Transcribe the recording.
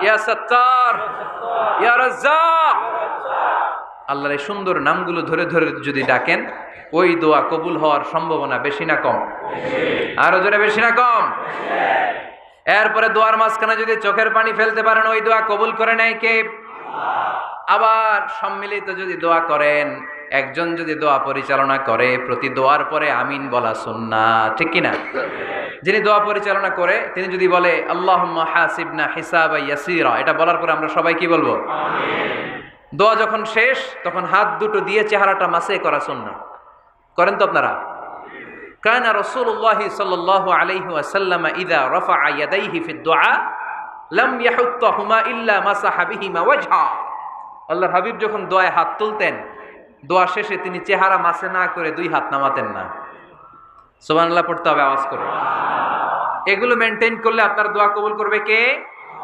ইয়া সাত্তার, ইয়া রাজ্জাক। আল্লাহর এই সুন্দর নামগুলো ধরে ধরে যদি ডাকেন, ওই দোয়া কবুল হওয়ার সম্ভাবনা বেশি না কম? আরো জোরে, বেশি না কম? এরপরে দোয়ার মাঝখানে যদি চোখের পানি ফেলতে পারেন, ওই দোয়া কবুল করে নেয় কে? আবার সম্মিলিত যদি দোয়া করেন, একজন যদি দোয়া পরিচালনা করে, প্রতি দোয়ার পরে আমিন বলা সুন্নাহ, ঠিক কিনা? যিনি দোয়া পরিচালনা করে তিনি যদি বলে আল্লাহুম্মা হাসিবনা হিসাবান ইয়াসীরা, এটা বলার পরে আমরা সবাই কি বলবো? আমিন। দোয়া যখন শেষ তখন হাত দুটো দিয়ে চেহারাটা মাসে করা সুন্নাহ। করেন তো আপনারা? কানা রাসূলুল্লাহি সাল্লাল্লাহু আলাইহি ওয়াসাল্লাম ইযা রাফা'a ইয়াদাইহি ফিদ দুআ লাম ইয়াহুত্তাহুমা ইল্লা মাসাহা বিহিমা ওয়াজহা। আল্লাহর হাবিব যখন দোয়ায় হাত তুলতেন, দোয়া শেষে তিনি চেহারা মাসে না করে দুই হাত নামাতেন না। সুবহানাল্লাহ পড়তে হবে আওয়াজ করে। এগুলো মেনটেন করলে আপনার দোয়া কবুল করবে কে?